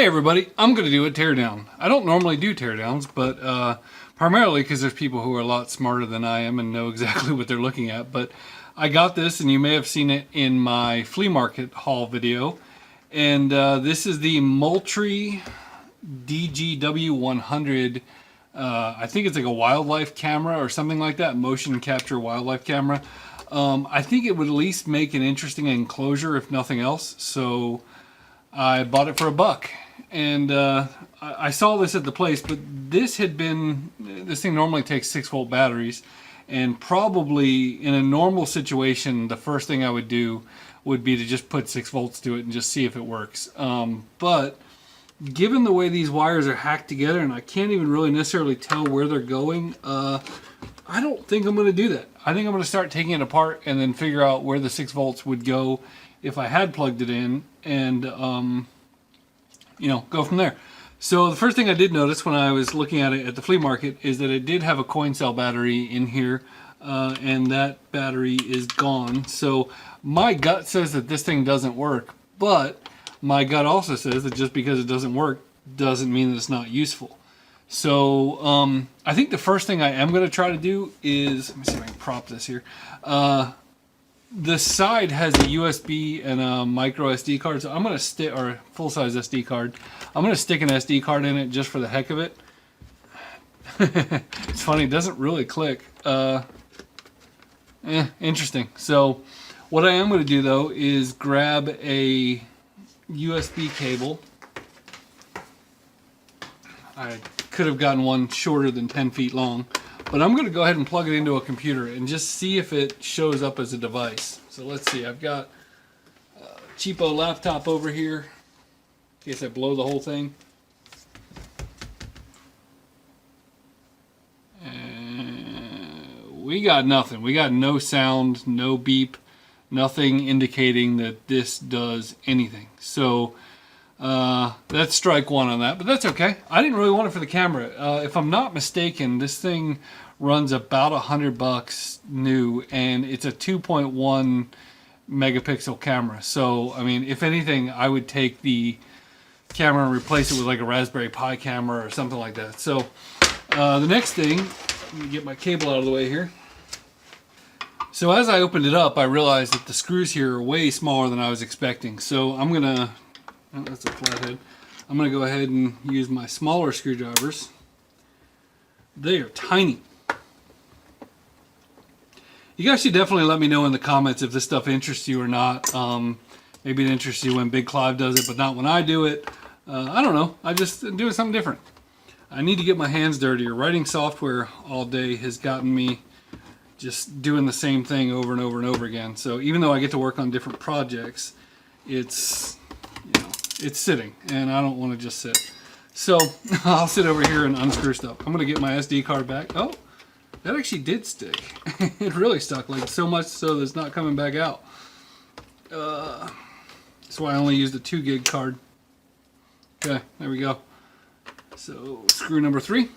everybody, I'm going to do a teardown. I don't normally do teardowns, but primarily because there's people who are a lot smarter than I am and know exactly what they're looking at. But I got this, and you may have seen it in my flea market haul video. And this is the Mountrie DGW-100. I think it's like a wildlife camera or something like that, motion capture wildlife camera. I think it would at least make an interesting enclosure if nothing else. So I bought it for $1. And I saw this at the place, but this thing normally takes 6-volt batteries, and probably in a normal situation the first thing I would do would be to just put 6 volts to it and just see if it works. But given the way these wires are hacked together, and I can't even really necessarily tell where they're going, I don't think I'm going to do that. I think I'm going to start taking it apart and then figure out where the 6 volts would go if I had plugged it in, and go from there. So the first thing I did notice when I was looking at it at the flea market is that it did have a coin cell battery in here, and that battery is gone. So my gut says that this thing doesn't work, but my gut also says that just because it doesn't work doesn't mean that it's not useful. So I think the first thing I am going to try to do is, let me see if I can prop this here. The side has a USB and a micro SD card, so I'm going to stick, or a full-size SD card. I'm going to stick an SD card in it just for the heck of it. It's funny, it doesn't really click. Interesting. So what I am going to do though is grab a USB cable. I could have gotten one shorter than 10 feet long. But I'm going to go ahead and plug it into a computer and just see if it shows up as a device. So let's see, I've got a cheapo laptop over here, in case I blow the whole thing. And we got nothing. We got no sound, no beep, nothing indicating that this does anything. So that's strike one on that, but that's okay. I didn't really want it for the camera. If I'm not mistaken, this thing runs about $100 new, and it's a 2.1 megapixel camera. So, I mean, if anything, I would take the camera and replace it with like a Raspberry Pi camera or something like that. So, the next thing, let me get my cable out of the way here. So as I opened it up, I realized that the screws here are way smaller than I was expecting. So I'm gonna, oh, that's a flathead. I'm going to go ahead and use my smaller screwdrivers. They are tiny. You guys should definitely let me know in the comments if this stuff interests you or not. Maybe it interests you when Big Clive does it, but not when I do it. I don't know. I just do something different. I need to get my hands dirtier. Writing software all day has gotten me just doing the same thing over and over and over again. So even though I get to work on different projects, it's sitting, and I don't want to just sit. So I'll sit over here and unscrew stuff. I'm going to get my SD card back. Oh, that actually did stick. It really stuck, like so much so that it's not coming back out. That's why I only used a 2 gig card. Okay, there we go. So screw number 3.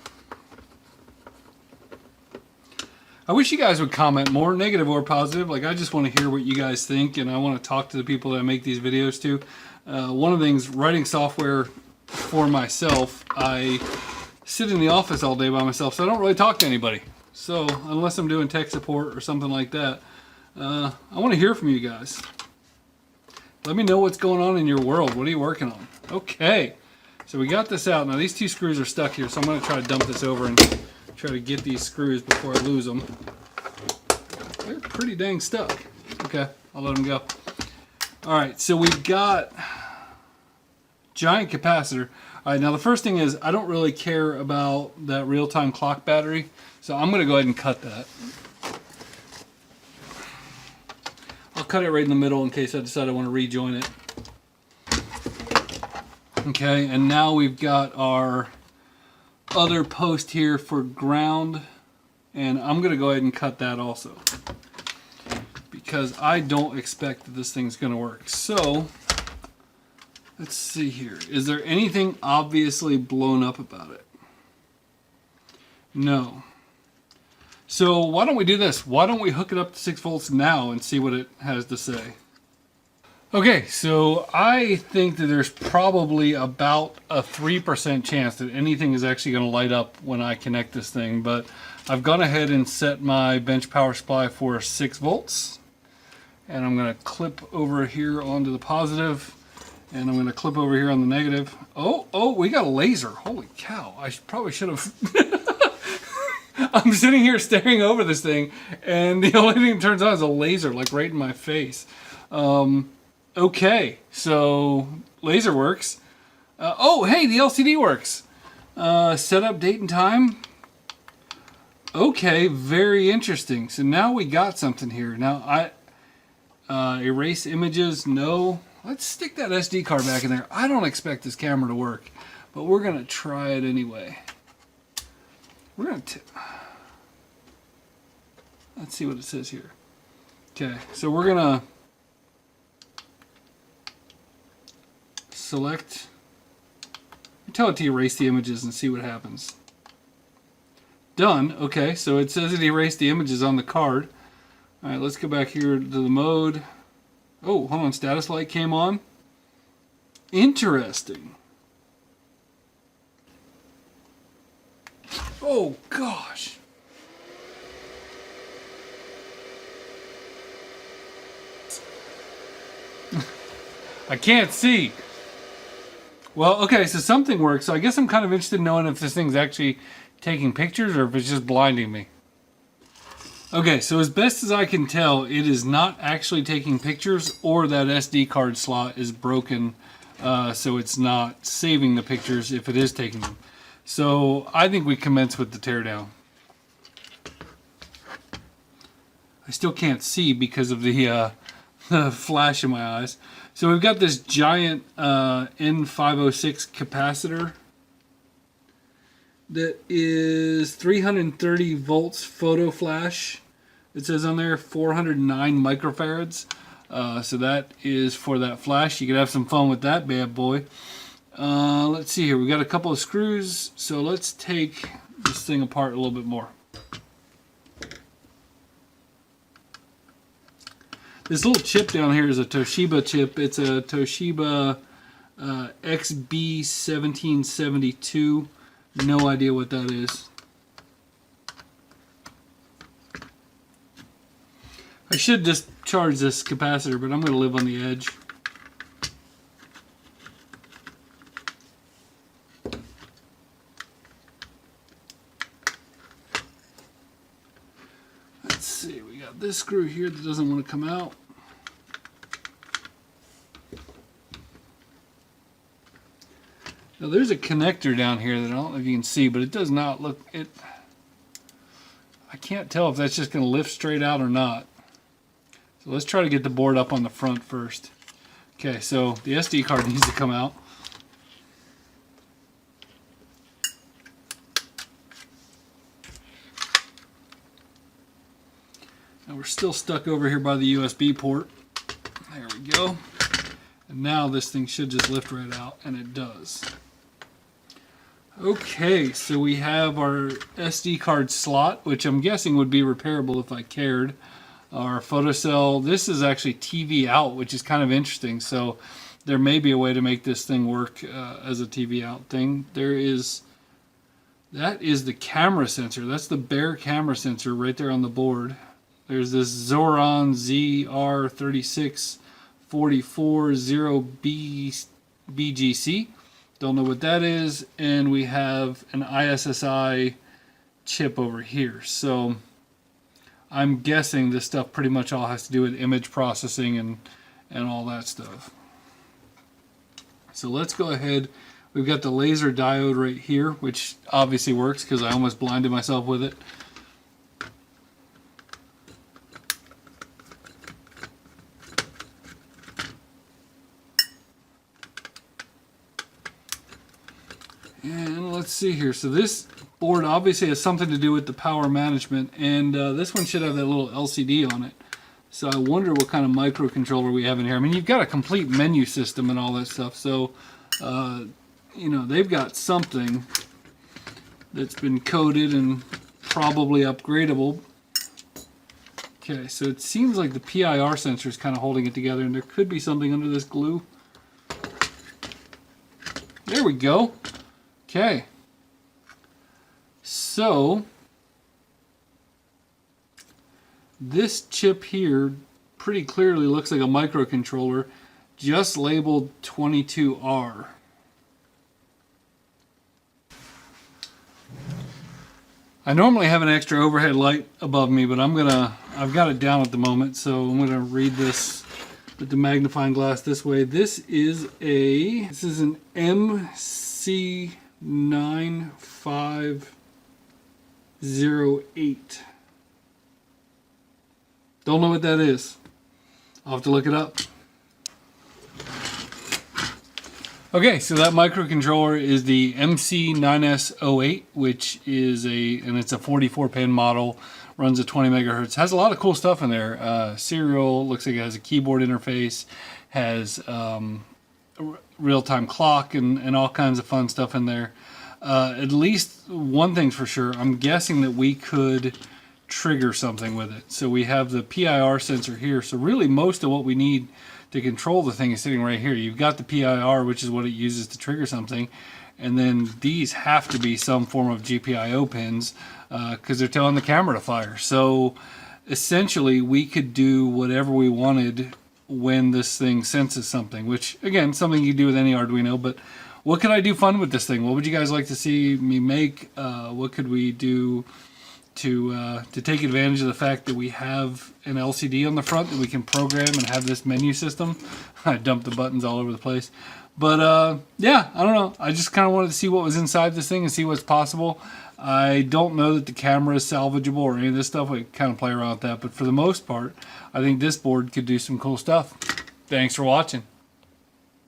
I wish you guys would comment more, negative or positive. Like, I just want to hear what you guys think, and I want to talk to the people that I make these videos to. One of the things, writing software for myself, I sit in the office all day by myself, so I don't really talk to anybody. So unless I'm doing tech support or something like that, I want to hear from you guys. Let me know what's going on in your world. What are you working on? Okay, so we got this out. Now these 2 screws are stuck here, so I'm going to try to dump this over and try to get these screws before I lose them. They're pretty dang stuck. Okay, I'll let them go. Alright, so we've got giant capacitor. Alright, now the first thing is I don't really care about that real-time clock battery, so I'm going to go ahead and cut that. I'll cut it right in the middle in case I decide I want to rejoin it. Okay, and now we've got our other post here for ground, and I'm going to go ahead and cut that also, because I don't expect that this thing's going to work. So let's see here. Is there anything obviously blown up about it? No. So why don't we do this? Why don't we hook it up to 6 volts now and see what it has to say? Okay, so I think that there's probably about a 3% chance that anything is actually going to light up when I connect this thing, but I've gone ahead and set my bench power supply for 6 volts, and I'm going to clip over here onto the positive, and I'm going to clip over here on the negative. Oh, we got a laser. Holy cow, I probably should have... I'm sitting here staring over this thing, and the only thing that turns on is a laser, like right in my face. Okay, so laser works. Oh, hey, the LCD works. Setup date and time. Okay, very interesting. So now we got something here. Now erase images. No. Let's stick that SD card back in there. I don't expect this camera to work, but we're gonna try it anyway. We're gonna. Let's see what it says here. Okay, so we're gonna select, tell it to erase the images and see what happens. Done. Okay, so it says it erased the images on the card. All right, let's go back here to the mode. Oh, hold on, status light came on. Interesting. Oh gosh. I can't see. Well, okay, so something works. So I guess I'm kind of interested in knowing if this thing's actually taking pictures or if it's just blinding me. Okay, so as best as I can tell, it is not actually taking pictures, or that SD card slot is broken, so it's not saving the pictures if it is taking them. So I think we commence with the teardown. I still can't see because of the flash in my eyes. So we've got this giant N506 capacitor that is 330 volts photo flash. It says on there 409 microfarads. So that is for that flash. You could have some fun with that bad boy. Let's see here. We got a couple of screws. So let's take this thing apart a little bit more. This little chip down here is a Toshiba chip. It's a Toshiba XB1772. No idea what that is. I should just charge this capacitor, but I'm going to live on the edge. Let's see, we got this screw here that doesn't want to come out. Now there's a connector down here that I don't know if you can see, but it does not look, I can't tell if that's just going to lift straight out or not. So let's try to get the board up on the front first. Okay, so the SD card needs to come out. Now we're still stuck over here by the USB port. There we go. And now this thing should just lift right out, and it does. Okay, so we have our SD card slot, which I'm guessing would be repairable if I cared. Our photocell, this is actually TV out, which is kind of interesting. So there may be a way to make this thing work as a TV out thing. That is the camera sensor. That's the bare camera sensor right there on the board. There's this Zoran ZR36440 BGC. Don't know what that is. And we have an ISSI chip over here. So I'm guessing this stuff pretty much all has to do with image processing and all that stuff. So let's go ahead. We've got the laser diode right here, which obviously works because I almost blinded myself with it. And let's see here. So this board obviously has something to do with the power management, and this one should have that little LCD on it. So I wonder what kind of microcontroller we have in here. I mean, you've got a complete menu system and all that stuff. So, you know, they've got something that's been coded and probably upgradable. Okay, so it seems like the PIR sensor is kind of holding it together, and there could be something under this glue. There we go. Okay. So this chip here pretty clearly looks like a microcontroller, just labeled 22R. I normally have an extra overhead light above me, but I've got it down at the moment, so I'm gonna read this with the magnifying glass this way. This is an MC9508. Don't know what that is. I'll have to look it up. Okay, so that microcontroller is the MC9S08, which is it's a 44-pin model, runs at 20 megahertz. Has a lot of cool stuff in there. Serial, looks like it has a keyboard interface, has real-time clock and all kinds of fun stuff in there. At least one thing's for sure, I'm guessing that we could trigger something with it. So we have the PIR sensor here. So really most of what we need to control the thing is sitting right here. You've got the PIR, which is what it uses to trigger something, and then these have to be some form of GPIO pins because they're telling the camera to fire. So essentially we could do whatever we wanted when this thing senses something, which again, something you do with any Arduino. But what could I do fun with this thing? What would you guys like to see me make? What could we do to take advantage of the fact that we have an LCD on the front that we can program and have this menu system? I dumped the buttons all over the place. But yeah, I don't know. I just kind of wanted to see what was inside this thing and see what's possible. I don't know that the camera is salvageable or any of this stuff. We kind of play around with that. But for the most part, I think this board could do some cool stuff. Thanks for watching.